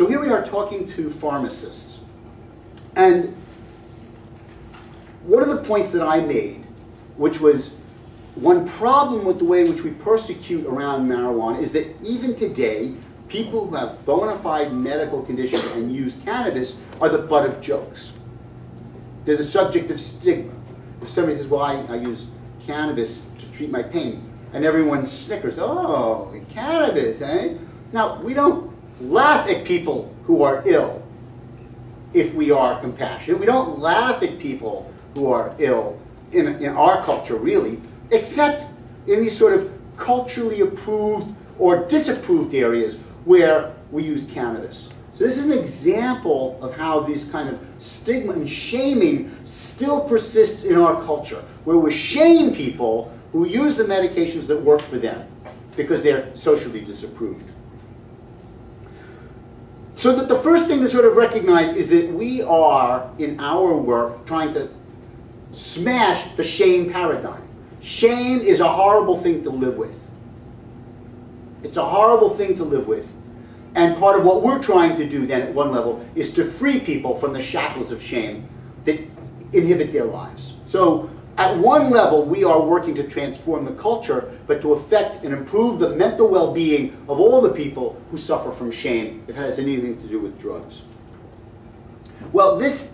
So here we are talking to pharmacists. And one of the points that I made, which was one problem with the way in which we persecute around marijuana, is that even today, people who have bona fide medical conditions and use cannabis are the butt of jokes. They're the subject of stigma. If somebody says, well, I use cannabis to treat my pain, and everyone snickers, oh, cannabis, eh? Now, we don't laugh at people who are ill if we are compassionate. We don't laugh at people who are ill in our culture, really, except in these sort of culturally approved or disapproved areas where we use cannabis. So this is an example of how this kind of stigma and shaming still persists in our culture, where we shame people who use the medications that work for them because they're socially disapproved. So that the first thing to sort of recognize is that we are, in our work, trying to smash the shame paradigm. Shame is a horrible thing to live with. It's a horrible thing to live with. And part of what we're trying to do then at one level is to free people from the shackles of shame that inhibit their lives. So at one level we are working to transform the culture, but to affect and improve the mental well-being of all the people who suffer from shame if it has anything to do with drugs. Well, this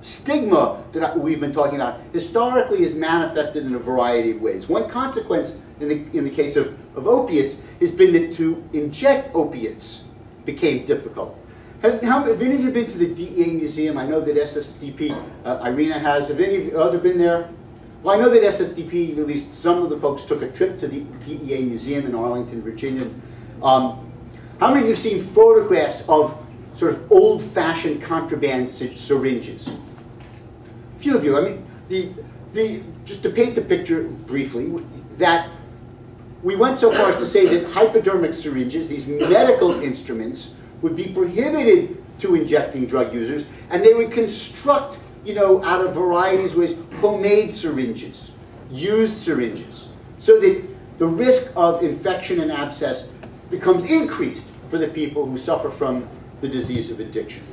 stigma that we've been talking about historically is manifested in a variety of ways. One consequence in the case of opiates has been that to inject opiates became difficult. Have any of you been to the DEA museum? I know that SSDP, Irina has. Have any of you other been there? Well, I know that SSDP, at least some of the folks, took a trip to the DEA museum in Arlington, Virginia. How many of you have seen photographs of sort of old-fashioned contraband syringes? A few of you. I mean, just to paint the picture briefly, that we went so far as to say that hypodermic syringes, these medical instruments, would be prohibited to injecting drug users, and they would construct, you know, out of varieties of ways, homemade syringes, used syringes, so that the risk of infection and abscess becomes increased for the people who suffer from the disease of addiction.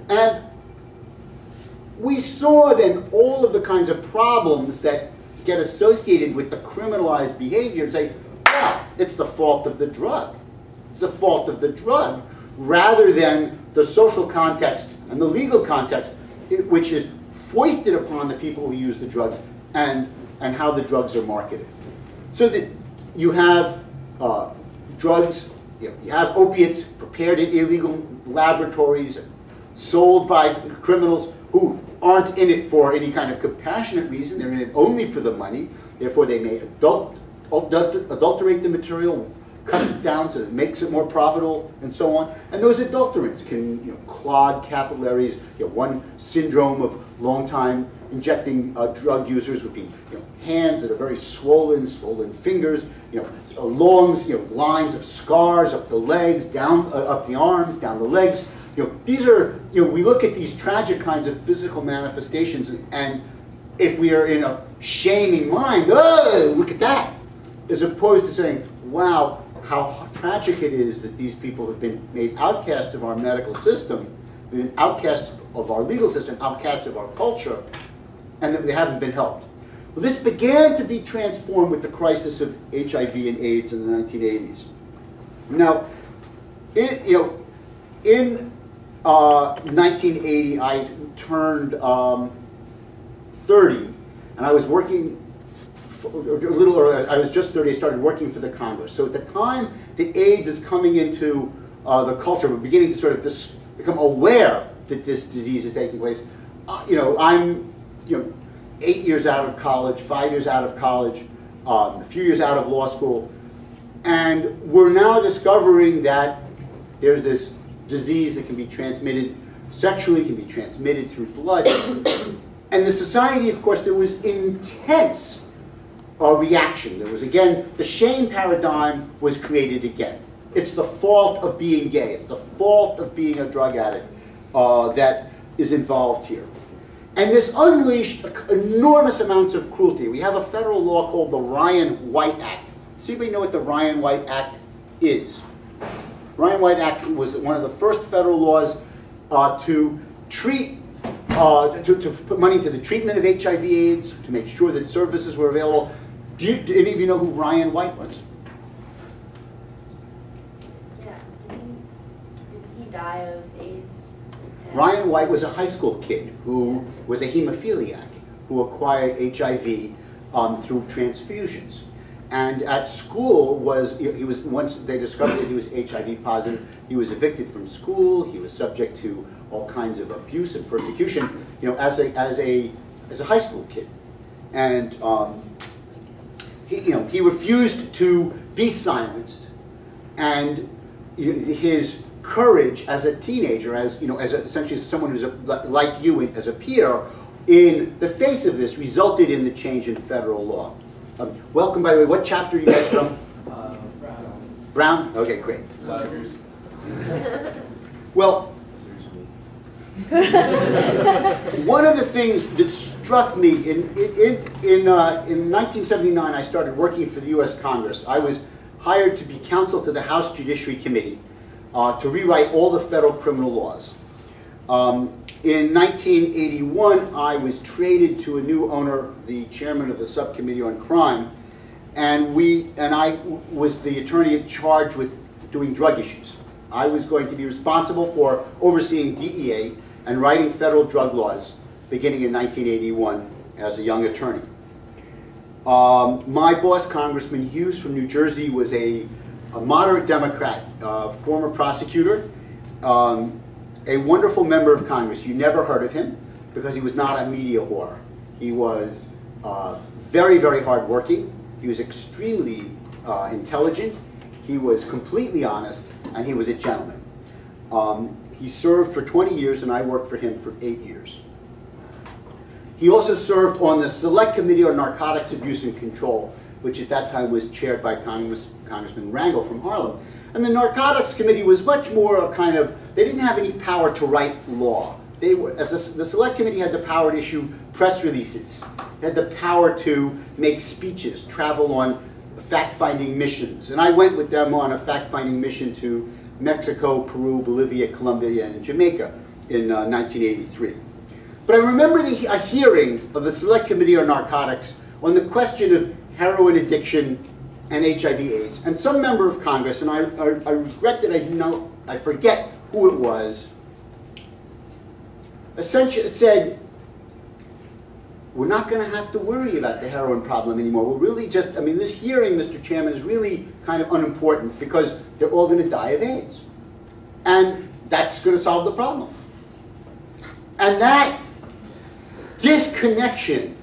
And we saw then all of the kinds of problems that get associated with the criminalized behavior and say, well, it's the fault of the drug. It's the fault of the drug, rather than the social context and the legal context, which is foisted upon the people who use the drugs and how the drugs are marketed. So that you have drugs, you have opiates prepared in illegal laboratories, sold by criminals who aren't in it for any kind of compassionate reason. They're in it only for the money. Therefore, they may adulterate the material, cut it down to make it more profitable, and so on. And those adulterants can clog capillaries. One syndrome of long-time injecting drug users would be hands that are very swollen fingers, long lines of scars up the legs, down up the arms, down the legs. These are, we look at these tragic kinds of physical manifestations, and if we are in a shaming mind, oh, look at that, as opposed to saying, wow, how tragic it is that these people have been made outcasts of our medical system, been outcasts of our legal system, outcasts of our culture, and that they haven't been helped. Well, this began to be transformed with the crisis of HIV and AIDS in the 1980s. Now, in 1980, I turned 30, and I was working I was just 30, I started working for the Congress. So at the time that AIDS is coming into the culture, we're beginning to sort of become aware that this disease is taking place. I'm 8 years out of college, 5 years out of college, a few years out of law school, and we're now discovering that there's this disease that can be transmitted sexually, can be transmitted through blood. And the society, of course, there was intense reaction. There was, again, the shame paradigm was created again. It's the fault of being gay. It's the fault of being a drug addict that is involved here. And this unleashed enormous amounts of cruelty. We have a federal law called the Ryan-White Act. Does anybody know what the Ryan-White Act is? Ryan White Act was one of the first federal laws to treat, to put money into the treatment of HIV/AIDS, to make sure that services were available. Do any of you know who Ryan White was? Yeah, didn't he die of AIDS? Yeah. Ryan White was a high school kid who was a hemophiliac who acquired HIV through transfusions. And at school he was once they discovered that he was HIV positive, he was evicted from school. He was subject to all kinds of abuse and persecution, as a high school kid. And he refused to be silenced, and his courage as a teenager, essentially as someone who's like you as a peer, in the face of this, resulted in the change in federal law. Welcome, by the way. What chapter are you guys from? Brown. Brown? Okay, great. Tigers. Well, one of the things that struck me in 1979, I started working for the U.S. Congress. I was hired to be counsel to the House Judiciary Committee to rewrite all the federal criminal laws. In 1981, I was traded to a new owner, the chairman of the subcommittee on crime, and I was the attorney charged with doing drug issues. I was going to be responsible for overseeing DEA and writing federal drug laws beginning in 1981 as a young attorney. My boss, Congressman Hughes from New Jersey, was a moderate Democrat, former prosecutor, a wonderful member of Congress. You never heard of him because he was not a media whore. He was very, very hardworking. He was extremely intelligent. He was completely honest, and he was a gentleman. He served for 20 years, and I worked for him for 8 years. He also served on the Select Committee on Narcotics Abuse and Control, which at that time was chaired by Congressman Rangel from Harlem. And the Narcotics Committee was much more a kind of, they didn't have any power to write law. They were, the Select Committee had the power to issue press releases. They had the power to make speeches, travel on fact-finding missions. And I went with them on a fact-finding mission to Mexico, Peru, Bolivia, Colombia, and Jamaica in 1983. But I remember a hearing of the Select Committee on Narcotics on the question of heroin addiction and HIV/AIDS. And some member of Congress, and I regret that I forget who it was, essentially said, we're not going to have to worry about the heroin problem anymore. We're really just, this hearing, Mr. Chairman, is really kind of unimportant because they're all going to die of AIDS. And that's going to solve the problem. And that disconnection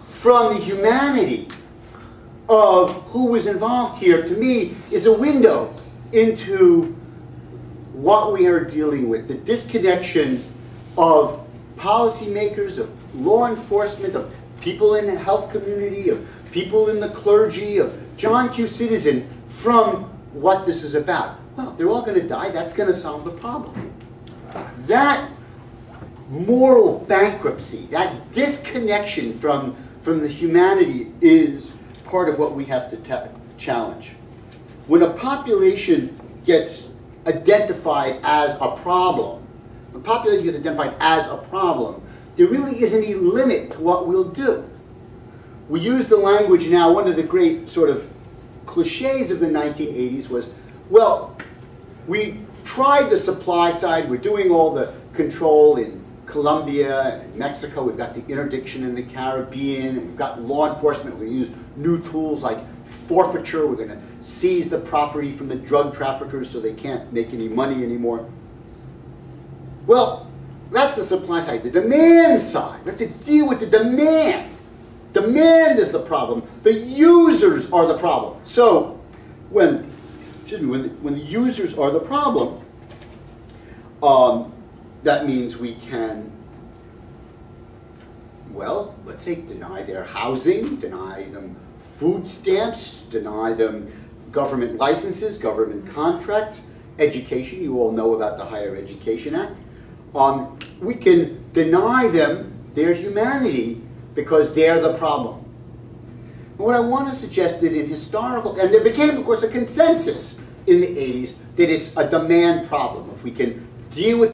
from the humanity of who was involved here, to me, is a window into what we are dealing with. The disconnection of policymakers, of law enforcement, of people in the health community, of people in the clergy, of John Q. Citizen, from what this is about. Well, they're all going to die. That's going to solve the problem. That moral bankruptcy, that disconnection from the humanity is part of what we have to challenge. When a population gets identified as a problem, there really isn't any limit to what we'll do. We use the language now, one of the great sort of cliches of the 1980s was, well, we tried the supply side, we're doing all the control in Colombia and Mexico, we've got the interdiction in the Caribbean, and we've got law enforcement, we use new tools like forfeiture, we're going to seize the property from the drug traffickers so they can't make any money anymore. Well, that's the supply side. The demand side, we have to deal with the demand. Demand is the problem. The users are the problem. So when the users are the problem, that means we can, well, let's say deny their housing, deny them food stamps, deny them government licenses, government contracts, education. You all know about the Higher Education Act. We can deny them their humanity because they're the problem. And what I want to suggest that in historical, and there became, of course, a consensus in the 80s that it's a demand problem. If we can deal with